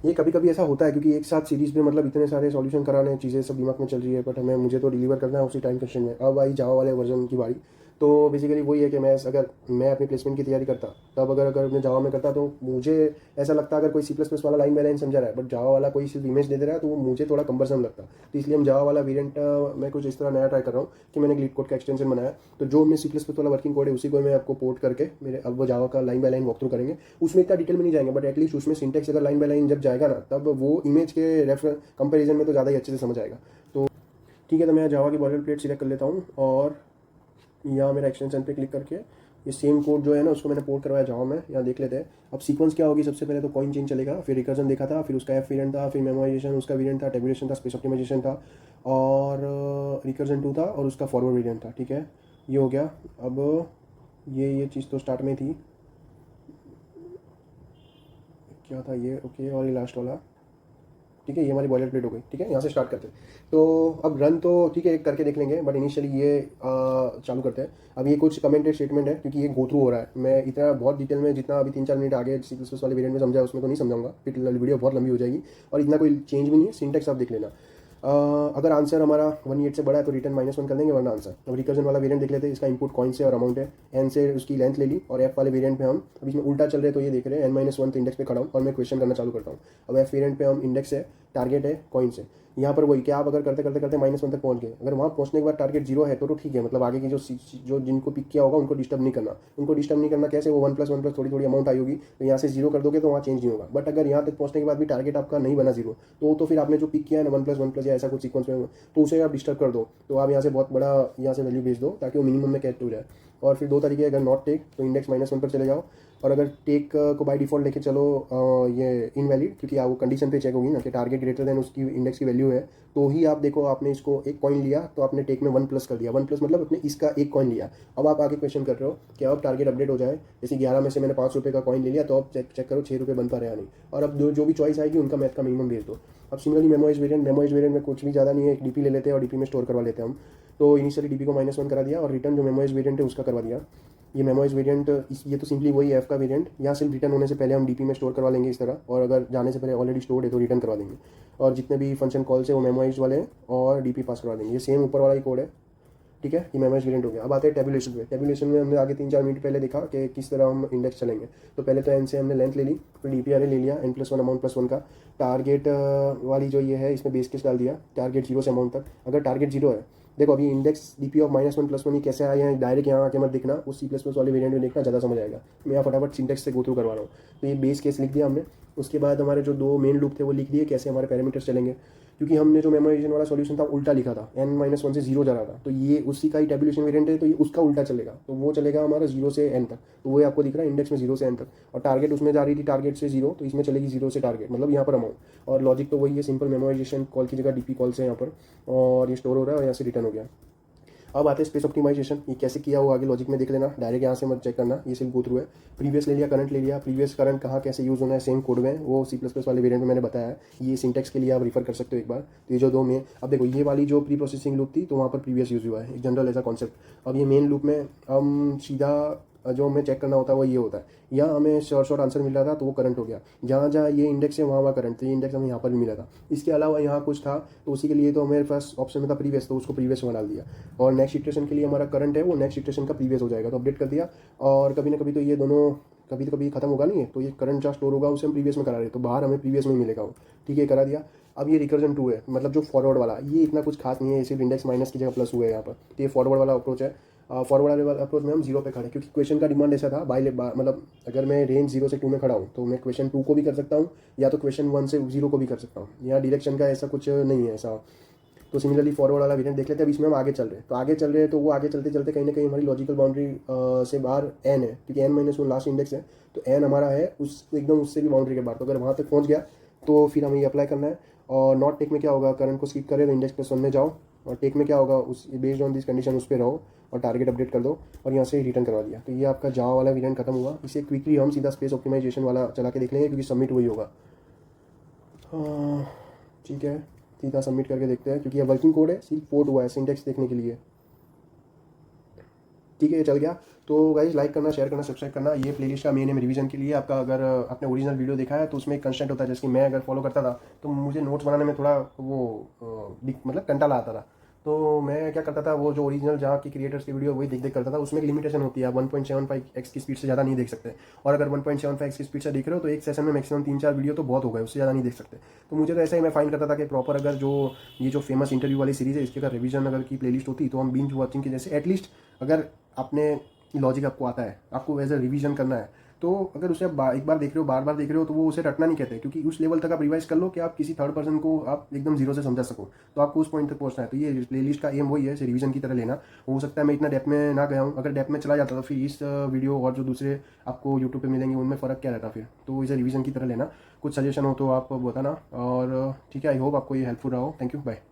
ये कभी कभी ऐसा होता है क्योंकि एक साथ सीरीज़ में मतलब इतने सारे सॉल्यूशन कराने, चीज़ें सब दिमाग में चल रही है, बट मुझे तो डिलीवर करना है उसी टाइम कंस्ट्रेंट में। अब आई जावा वाले वर्जन की बारी। तो बेसिकली वही है कि अगर मैं अपनी प्लेसमेंट की तैयारी करता, तब अगर मैं जावा में करता, तो मुझे ऐसा लगता अगर कोई C++ वाला लाइन बाय लाइन समझा रहा है, बट जावा वाला कोई सिर्फ इमेज दे दे रहा है, तो वो मुझे थोड़ा कम्बरसम लगता। तो इसलिए हम जावा वाला वेरिएंट मैं कुछ इस तरह नया ट्राई कर रहा हूँ कि मैंने ग्लिड कोड का एक्सटेंशन बनाया। तो जो मैं C++ वाला वर्किंग कोड है उसी को मैं आपको पोर्ट करके मेरे अब वो जावा का line by line walk through करेंगे। उसमें इतना डिटेल में नहीं जाएंगे, बट एटलीस्ट उसमें सिंटेक्स अगर लाइन बाय लाइन जब जाएगा ना, तब वो इमेज के रेफर कंपेरिजन में तो ज़्यादा ही अच्छे से समझ आएगा। तो ठीक है, तो मैं जावा की बॉर्डर प्लेट सिलेक्ट कर लेता हूँ, और यहाँ मेरा एक्सटेंशन पे क्लिक करके ये सेम कोड जो है ना उसको मैंने पोर्ट करवाया जावा में। यहाँ देख लेते हैं। अब सीक्वेंस क्या होगी, सबसे पहले तो कॉइन चेंज चलेगा, फिर रिकर्जन देखा था, फिर उसका एफ वेरिएंट था, फिर मेमोराइजेशन उसका वेरिएंट था, टेबुलेशन था, स्पेस ऑप्टिमाइजेशन था, और रिकर्जन 2 था, और उसका फॉरवर्ड वेरिएंट था। ठीक है, ये हो गया। अब ये चीज़ तो स्टार्ट में थी, क्या था ये, ओके, और ये लास्ट वाला। ठीक है, ये हमारी बॉयलर प्लेट हो गई। ठीक है, यहाँ से स्टार्ट करते हैं। तो अब रन तो ठीक है एक करके देख लेंगे, बट इनिशियली ये चालू करते हैं। अब ये कुछ कमेंटेड स्टेटमेंट है क्योंकि ये गो थ्रू हो रहा है। मैं इतना बहुत डिटेल में जितना अभी 3-4 मिनट आगे C++ वाले वेरिएंट में समझा उसमें तो नहीं समझाऊंगा, फिर वीडियो बहुत लंबी हो जाएगी। और इतना कोई चेंज भी नहीं है, सिंटेक्स आप देख लेना। अगर आंसर हमारा 1 से बड़ा है तो रिटर्न -1 कर देंगे, वरना आंसर। अब रिकर्जन वाला वेरिएंट देख लेते हैं। इसका इनपुट कॉइन से और अमाउंट है, एन से उसकी लेंथ ले ली, और एफ वाले वेरिएंट पे हम अभी इसमें उल्टा चल रहे हैं, तो ये देख रहे हैं n-1 तो इंडेक्स पे खड़ा हूँ और मैं क्वेश्चन करना चालू करता हूँ। अब एफ वेरिएंट पे हम इंडेक्स है, टारगेट है कॉइन से। यहाँ पर वही कि आप अगर करते करते करते -1 तक पहुँच गए, अगर वहाँ पहुँचने के बाद टारगेट 0 है तो ठीक है, मतलब आगे की जो जिनको पिक किया होगा उनको डिस्टर्ब नहीं करना। उनको डिस्टर्ब नहीं करना कैसे, वो 1+1+ थोड़ी थोड़ी अमाउंट आई होगी, तो यहाँ से 0 कर दोगे तो वहाँ चेंज नहीं होगा। बट अगर यहाँ तक पहुँचने के बाद भी टारगेट आपका नहीं बना 0, तो फिर आपने जो पिक किया है ना 1+1+ या ऐसा कुछ सीक्वेंस में, तो उसे आप डिस्टर्ब कर दो। तो आप यहाँ से बहुत बड़ा यहाँ से वैल्यू भेज दो ताकि वो मिनिमम में कैच हो जाए। और फिर 2 तरीके, अगर नॉट टेक तो इंडेक्स -1 पर चले जाओ, और अगर टेक को बाय डिफॉल्ट लेके चलो ये इनवैलिड, क्योंकि वो कंडीशन पे चेक होगी ना कि टारगेट ग्रेटर देन उसकी इंडेक्स की वैल्यू है। तो ही आप देखो, आपने इसको एक कॉइन लिया तो आपने टेक में 1+ कर दिया। 1+ मतलब आपने इसका एक कॉइन लिया। अब आप आगे क्वेश्चन कर रहे हो कि अब टारगेट अपडेट हो जाए, जैसे 11 में से मैंने 5 रुपये का कॉइन ले लिया, तो अब चेक करो 6 रुपये बन पा रहे हैं नहीं। और अब जो भी चॉइस आएगी उनका मैथ का मिनिमम भेज दो। अब सिमिलरली मेमोइज वेरिएंट में कुछ भी ज़्यादा नहीं है, एक डीपी ले लेते हैं और डीपी में स्टोर करवा लेते हैं हम। तो इनिशियली डीपी को -1 करा दिया, और रिटर्न जो मेमोइज वेरिएंट है उसका करवा दिया। ये मेमोइज वेरिएंट ये तो सिंपली वही एफ का वेरिएंट, यहाँ सिर्फ रिटर्न होने से पहले हम डीपी में स्टोर करवा लेंगे इस तरह, और अगर जाने से पहले ऑलरेडी स्टोर्ड है तो रिटर्न करवा देंगे। और जितने भी फंक्शन कॉल्स है वो मेमोइज वाले हैं और डीपी पास करवा देंगे। ये सेम ऊपर वाला ही कोड है। ठीक है, ये मेमोराइज वेरिएंट हो गया। अब आते हैं टेबुलेशन पे। टेबुलेशन में हमने आगे 3-4 मिनट पहले देखा कि किस तरह हम इंडेक्स चलेंगे। तो पहले तो एन से हमने लेंथ ले ली, फिर डीपीआर ले लिया n+1 अमाउंट +1 का। टारगेट वाली जो ये है इसमें बेस केस डाल दिया, टारगेट 0 से अमाउंट तक। अगर टारगेट 0 है, देखो अभी इंडेक्स डीपी ऑफ -1+1 ये कैसे आया है, डायरेक्ट यहाँ आके मत देखना, उस C++ वाले वेरिएंट में देखना, ज़्यादा समझ आएगा। मैं यहाँ फटाफट सिंटेक्स से गो थ्रू करवा रहा हूँ। तो ये बेस केस लिख दिया हमने। उसके बाद हमारे जो 2 मेन लूप थे वो लिख दिए, कैसे हमारे पैरामीटर्स चलेंगे, क्योंकि हमने जो मेमोराइजेशन वाला सॉल्यूशन था उल्टा लिखा था, n-1 से 0 जा रहा था। तो ये उसी का ही टेबुलेशन वेरिएंट है, तो ये उसका उल्टा चलेगा। तो वो चलेगा हमारा 0 से n तक। तो वो आपको दिख रहा है इंडेक्स में 0 से n तक, और टारगेट उसमें जा रही थी टारगेट से 0, तो इसमें चलेगी 0 से टारगेट, मतलब यहाँ पर अमाउंट। और लॉजिक तो वही है, सिंपल मेमोराइजेशन कॉल की जगह डीपी कॉल से यहाँ पर, और ये स्टोर हो रहा है और यहाँ से रिटर्न हो गया। अब आते हैं स्पेस ऑप्टिमाइजेशन। ये कैसे किया हुआ आगे लॉजिक में देख लेना, डायरेक्ट यहाँ से मत चेक करना, ये सिर्फ गो थ्रू है। प्रीवियस ले लिया, करंट ले लिया। प्रीवियस करंट कहाँ कैसे यूज़ होना है सेम कोड में, वो C++ वाले वेरिएंट में मैंने बताया है। ये सिंटेक्स के लिए आप रिफर कर सकते हो एक बार। तो ये जो 2 में, अब देखो ये वाली जो प्री प्रोसेसिंग लूप थी तो वहाँ पर प्रीवियस यूज़ हुआ है, एक जनरल ऐसा कॉन्सेप्ट। अब ये मेन लूप में हम सीधा जो हमें चेक करना होता है वो ये होता है, यहाँ हमें शॉर्ट आंसर मिल रहा था तो वो करंट हो गया। जहाँ जहाँ ये इंडेक्स है वहाँ वहाँ करंट, तो ये इंडेक्स हमें यहाँ पर भी मिला था। इसके अलावा यहाँ कुछ था तो उसी के लिए तो मेरे पास ऑप्शन में था प्रीवियस, तो उसको प्रीवियस में डाल दिया। और नेक्स्ट इटरेशन के लिए हमारा करंट है वो नेक्स्ट इटरेशन का प्रीवियस हो जाएगा, तो अपडेट कर दिया। और कभी ना कभी तो ये दोनों कभी तो कभी खत्म होगा नहीं है, तो ये करंट जहाँ स्टोर होगा उसे हम प्रीवियस में करा रहे, तो बाहर हमें प्रीवियस में मिलेगा वो। ठीक है, करा दिया। अब ये रिकर्जन 2 है, मतलब जो फॉरवर्ड वाला, ये इतना कुछ खास नहीं है, सिर्फ इंडेक्स माइनस की जगह प्लस हुआ है यहाँ पर। तो ये फॉरवर्ड वाला अप्रोच है। फॉरवर्ड वाले अप्रोच में हम 0 पे खड़े, क्योंकि क्वेश्चन का डिमांड ऐसा था मतलब अगर मैं रेंज 0 से 2 में खड़ा हूँ तो मैं क्वेश्चन 2 को भी कर सकता हूँ, या तो क्वेश्चन 1 से 0 को भी कर सकता हूँ। यहाँ डायरेक्शन का ऐसा कुछ नहीं है ऐसा। तो सिमिलरली फॉरवर्ड वाला वेरिएंट देख लेते हैं। अब इसमें हम आगे चल रहे हैं, तो आगे चल रहे हैं तो वो आगे चलते चलते कहीं ना कहीं हमारी लॉजिकल बाउंड्री से बाहर n है, क्योंकि n-1 लास्ट इंडेक्स है, तो n हमारा है उस एकदम उससे भी बाउंड्री के बाहर। तो अगर वहाँ तक पहुँच गया तो फिर हमें ये अप्लाई करना है। और नॉट टेक में क्या होगा, करंट को स्किप करें तो इंडेक्स +1 में जाओ, और टेक में क्या होगा, उस बेस्ड ऑन दिस कंडीशन उस पर रहो और टारगेट अपडेट कर दो, और यहाँ से रिटर्न करवा दिया। तो ये आपका जावा वाला वेरिएंट खत्म हुआ। इसे क्विकली हम सीधा स्पेस ऑप्टिमाइजेशन वाला चला के देख लेंगे, क्योंकि सबमिट वही होगा। ठीक है, सीधा सबमिट करके देखते हैं, क्योंकि ये वर्किंग कोड है, सिर्फ पोर्ट हुआ है सिंटेक्स देखने के लिए। ठीक है, ये चल गया। तो गाइज लाइक करना, शेयर करना, सब्सक्राइब करना। ये प्लेलिस्ट का मेन है रिवीजन के लिए आपका। अगर आपने ओरिजिनल वीडियो देखा है तो उसमें एक कंस्टेंट होता है, जैसे कि मैं अगर फॉलो करता था तो मुझे नोट्स बनाने में थोड़ा वो मतलब कंटाला आता था। तो मैं क्या करता था, वो जो ओरिजिनल जहाँ की क्रिएटर्स की वीडियो वही देख करता था। उसमें एक लिमिटेशन होती है, आप 1.75x की स्पीड से ज़्यादा नहीं देख सकते। और अगर 1.75x की स्पीड से देख रहे हो तो एक सेशन में मैक्सिमम 3-4 वीडियो तो बहुत हो गए, उससे ज़्यादा नहीं देख सकते। तो मुझे तो ऐसा ही मैं फाइंड करता था कि प्रॉपर अगर जो ये जो फेमस इंटरव्यू वाली सीरीज़ है इसके अगर रिवीजन अगर की प्लेलिस्ट होती तो हम बिंज वॉचिंग के जैसे एटलीस्ट अगर आपने लॉजिक आपको आता है, आपको एज अ रिवीजन करना है, तो अगर उसे आप एक बार देख रहे हो, बार बार देख रहे हो, तो वो उसे रटना नहीं कहते, क्योंकि उस लेवल तक आप रिवाइज कर लो कि आप किसी थर्ड पर्सन को आप एकदम 0 से समझा सको। तो आपको उस पॉइंट तक पहुंचना है। तो ये प्लेलिस्ट का एम वही है, इसे रिवीजन की तरह लेना। हो सकता है मैं इतना डेप्थ में ना गया हूँ, अगर डेप्थ में चला जाता तो फिर इस वीडियो और जो दूसरे आपको यूट्यूब पर मिलेंगे उनमें फ़र्क क्या रहता फिर। तो इसे रिवीजन की तरह लेना। कुछ सजेशन हो तो आप बताना। और ठीक है, आई होप आपको ये हेल्पफुल रहा हो। Thank you, bye.